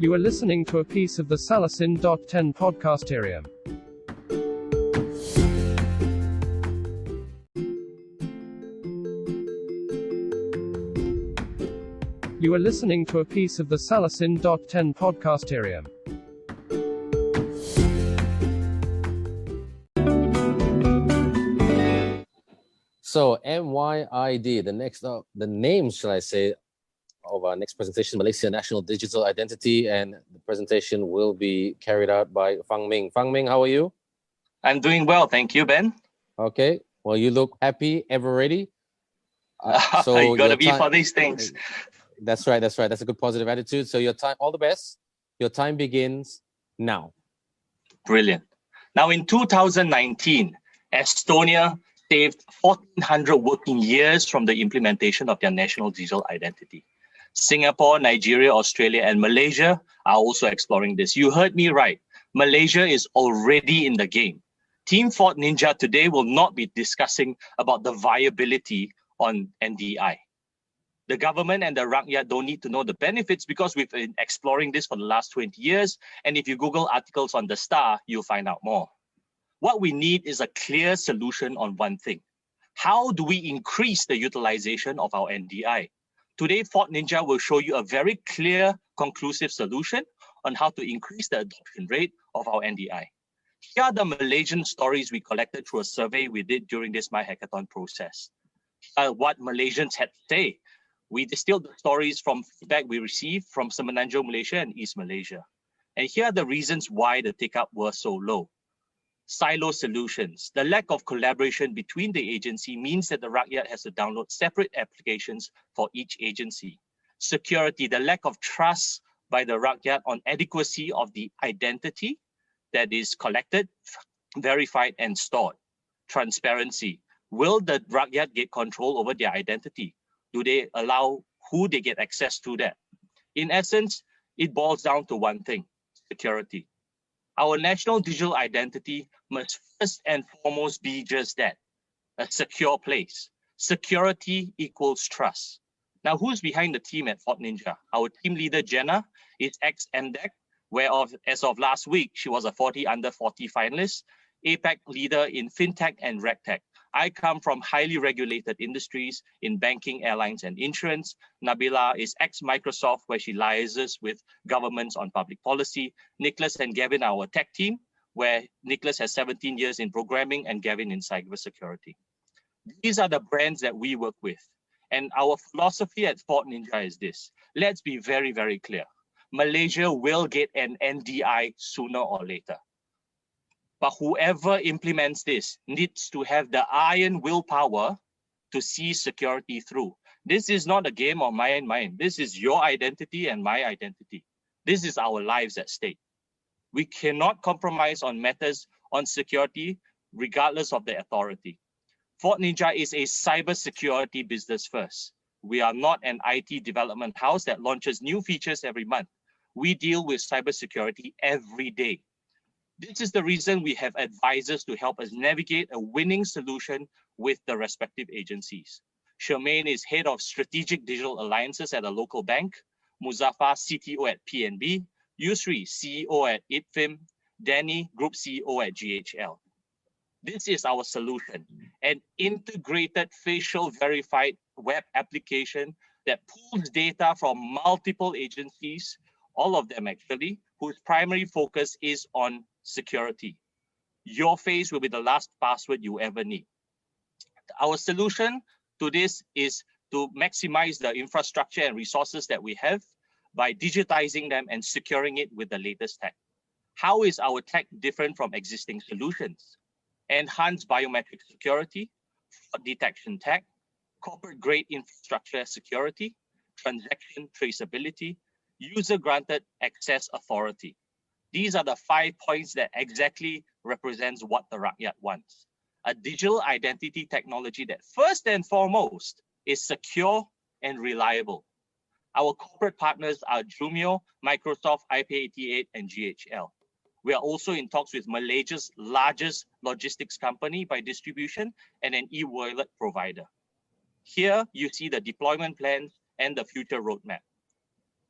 You are listening to a piece of the Salasin.10 podcasterium. You are listening to a piece of the Salasin.10 podcasterium. So MYID, the name, shall I say, of our next presentation, Malaysia National Digital Identity, and the presentation will be carried out by Fang Ming. Fang Ming, how are you? I'm doing well, thank you, Ben. Okay, well, you look happy, ever ready. So you gotta be for these things. That's right. That's a good positive attitude. So your time, all the best. Your time begins now. Brilliant. Now in 2019, Estonia saved 1,400 working years from the implementation of their national digital identity. Singapore, Nigeria, Australia, and Malaysia are also exploring this. You heard me right. Malaysia is already in the game. Team Fort Ninja today will not be discussing about the viability on NDI. The government and the rakyat don't need to know the benefits because we've been exploring this for the last 20 years. And if you Google articles on the Star, you'll find out more. What we need is a clear solution on one thing. How do we increase the utilization of our NDI? Today, Fort Ninja will show you a very clear, conclusive solution on how to increase the adoption rate of our NDI. Here are the Malaysian stories we collected through a survey we did during this MyHackathon process. What Malaysians had to say. We distilled the stories from feedback we received from Semenanjung Malaysia and East Malaysia. And here are the reasons why the take-up was so low. Silo solutions. The lack of collaboration between the agency means that the rakyat has to download separate applications for each agency. Security. The lack of trust by the rakyat on adequacy of the identity that is collected, verified, and stored. Transparency. Will the rakyat get control over their identity? Do they allow who they get access to that? In essence, it boils down to one thing, security. Our national digital identity must first and foremost be just that, a secure place. Security equals trust. Now, who's behind the team at Fort Ninja? Our team leader, Jenna, is ex-MDEC, whereof, as of last week, she was a 40 under 40 finalist, APAC leader in FinTech and RegTech. I come from highly regulated industries in banking, airlines, and insurance. Nabila is ex-Microsoft, where she liaises with governments on public policy. Nicholas and Gavin are our tech team, where Nicholas has 17 years in programming and Gavin in cybersecurity. These are the brands that we work with. And our philosophy at Fort Ninja is this. Let's be very, very clear. Malaysia will get an NDI sooner or later. But whoever implements this needs to have the iron willpower to see security through. This is not a game of mine. This is your identity and my identity. This is our lives at stake. We cannot compromise on matters on security, regardless of the authority. Fort Ninja is a cybersecurity business first. We are not an IT development house that launches new features every month. We deal with cybersecurity every day. This is the reason we have advisors to help us navigate a winning solution with the respective agencies. Charmaine is head of strategic digital alliances at a local bank. Muzaffar, CTO at PNB. Yusri, CEO at ITFIM. Danny, Group CEO at GHL. This is our solution, an integrated facial verified web application that pulls data from multiple agencies, all of them actually, whose primary focus is on security. Your face will be the last password you ever need. Our solution to this is to maximize the infrastructure and resources that we have by digitizing them and securing it with the latest tech. How is our tech different from existing solutions? Enhanced biometric security, fraud detection tech, corporate grade infrastructure security, transaction traceability, user granted access authority. These are the 5 points that exactly represents what the rakyat wants. A digital identity technology that first and foremost is secure and reliable. Our corporate partners are Jumio, Microsoft, IP88, and GHL. We are also in talks with Malaysia's largest logistics company by distribution and an e-wallet provider. Here you see the deployment plans and the future roadmap.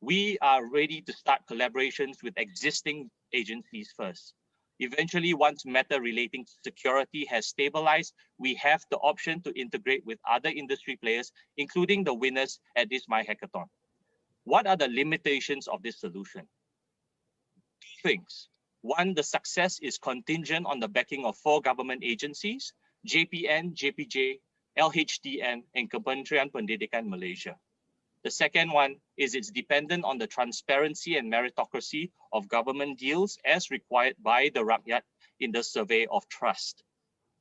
We are ready to start collaborations with existing agencies first. Eventually, once matter relating to security has stabilized, we have the option to integrate with other industry players, including the winners at this MyHackathon. What are the limitations of this solution? Two things. One, the success is contingent on the backing of 4 government agencies: JPN, JPJ, LHDN, and Kementerian Pendidikan Malaysia. The second one is it's dependent on the transparency and meritocracy of government deals as required by the Rakyat in the survey of trust.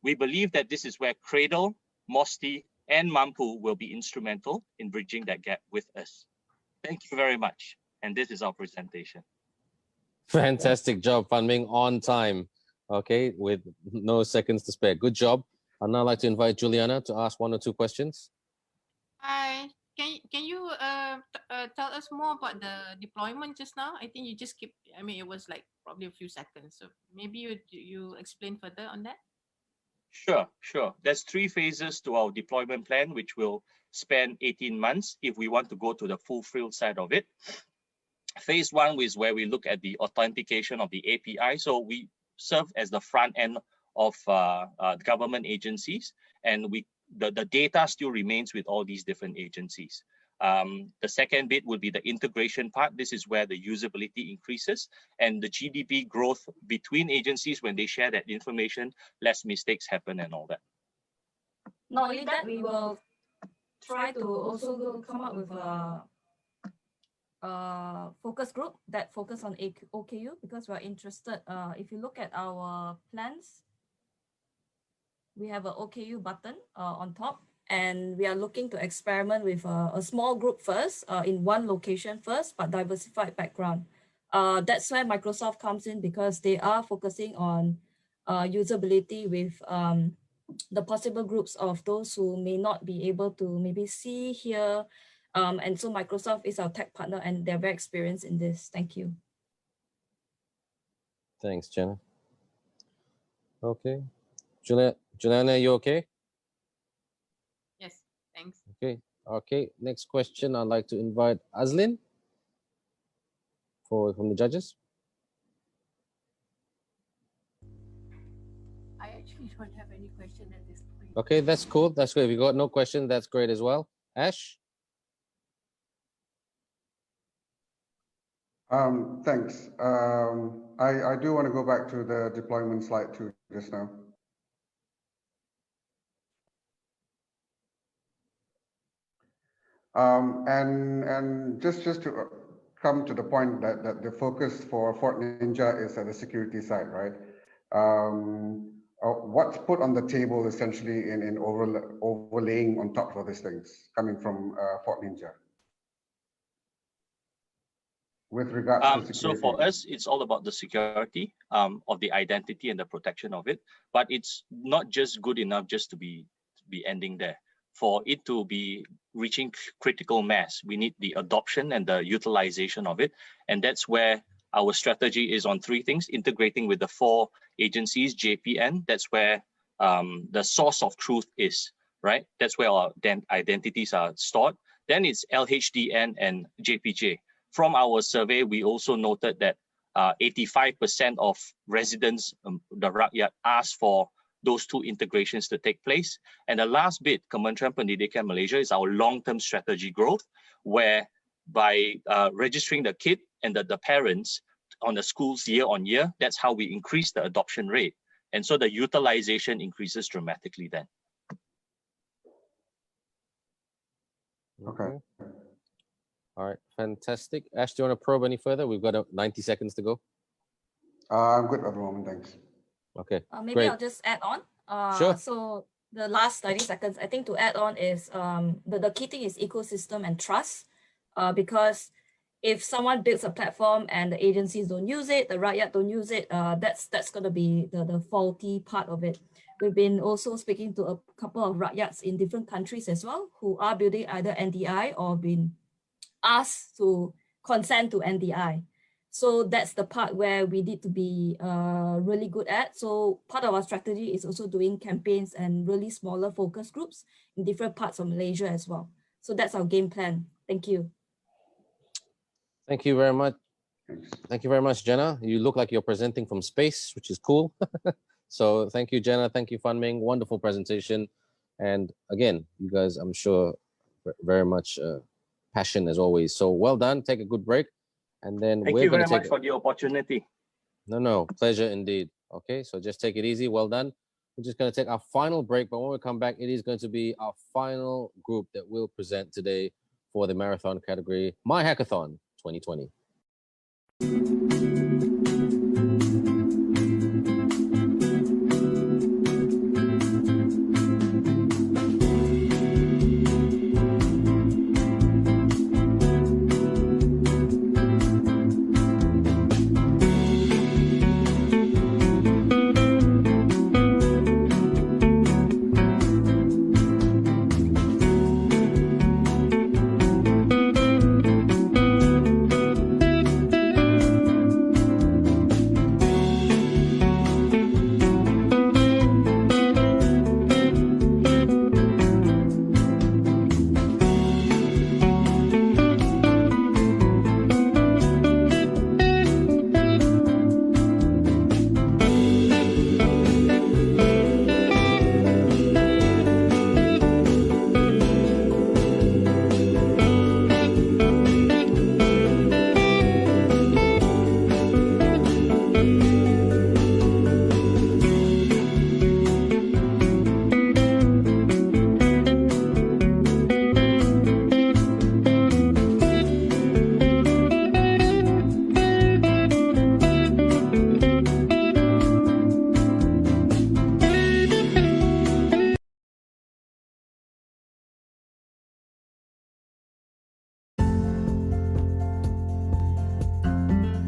We believe that this is where Cradle, Mosti, and Mampu will be instrumental in bridging that gap with us. Thank you very much. And this is our presentation. Fantastic job, Fan Ming, on time. Okay, with no seconds to spare. Good job. I'd now like to invite Juliana to ask 1 or 2 questions. Hi, can you tell us more about the deployment just now? I think you just keep. I mean, it was like probably a few seconds. So maybe you explain further on that. Sure. There's 3 phases to our deployment plan, which will span 18 months if we want to go to the full-field side of it. Phase 1 is where we look at the authentication of the API. So we serve as the front end of government agencies, and the data still remains with all these different agencies. The second bit would be the integration part. This is where the usability increases and the GDP growth between agencies. When they share that information, less mistakes happen and all that. Not only that, we will try to also come up with a focus group that focus on OKU, because we're interested. If you look at our plans, we have an OKU button on top, and we are looking to experiment with a small group first, in one location first, but diversified background. That's where Microsoft comes in, because they are focusing on usability with the possible groups of those who may not be able to maybe see, hear. And so Microsoft is our tech partner, and they're very experienced in this. Thank you. Thanks, Jenna. Okay. Juliana, you okay? Yes, thanks. Okay. Next question, I'd like to invite Azlin from the judges. I actually don't have any question at this point. Okay, that's cool. That's great. If you got no question, that's great as well. Ash? Thanks. I do want to go back to the deployment slide too just now. And just to come to the point that the focus for Fort Ninja is at the security side, right? What's put on the table essentially in overlaying on top of these things coming from Fort Ninja? With regards to security. So for us, it's all about the security of the identity and the protection of it. But it's not just good enough just to be ending there. For it to be reaching critical mass, we need the adoption and the utilization of it. And that's where our strategy is on 3 things: integrating with the 4 agencies, JPN. That's where the source of truth is, right? That's where our identities are stored. Then it's LHDN and JPJ. From our survey, we also noted that 85% of residents, the Rakyat, asked for those 2 integrations to take place. And the last bit, Kementerian Pendidikan Malaysia, is our long-term strategy growth, where by registering the kid and the parents on the schools year on year, that's how we increase the adoption rate. And so the utilization increases dramatically then. Okay. All right, fantastic. Ash, do you want to probe any further? We've got 90 seconds to go. I'm good at the moment, thanks. Okay, Maybe great. I'll just add on. Sure. So the last 30 seconds, I think to add on is the key thing is ecosystem and trust, because if someone builds a platform and the agencies don't use it, the Rakyat don't use it, that's going to be the faulty part of it. We've been also speaking to a couple of Rakyats in different countries as well, who are building either NDI or been asked to consent to NDI. So that's the part where we need to be really good at. So part of our strategy is also doing campaigns and really smaller focus groups in different parts of Malaysia as well. So that's our game plan. Thank you. Thank you very much. Thanks. Thank you very much, Jenna. You look like you're presenting from space, which is cool. So thank you, Jenna. Thank you, Fan Ming. Wonderful presentation. And again, you guys, I'm sure, very much passion as always. So well done. Take a good break. And then Thank we're you going very to take much for the opportunity. No, pleasure indeed. Okay, so just take it easy. Well done. We're just going to take our final break, but when we come back, it is going to be our final group that will present today for the marathon category, MyHackathon 2020.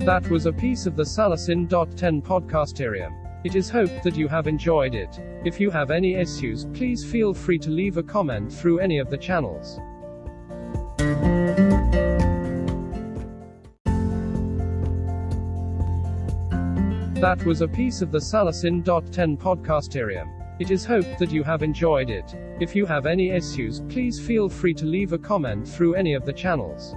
That was a piece of the Salasin.10 podcast area. It is hoped that you have enjoyed it. If you have any issues, please feel free to leave a comment through any of the channels. That was a piece of the Salasin.10 podcast area. It is hoped that you have enjoyed it. If you have any issues, please feel free to leave a comment through any of the channels.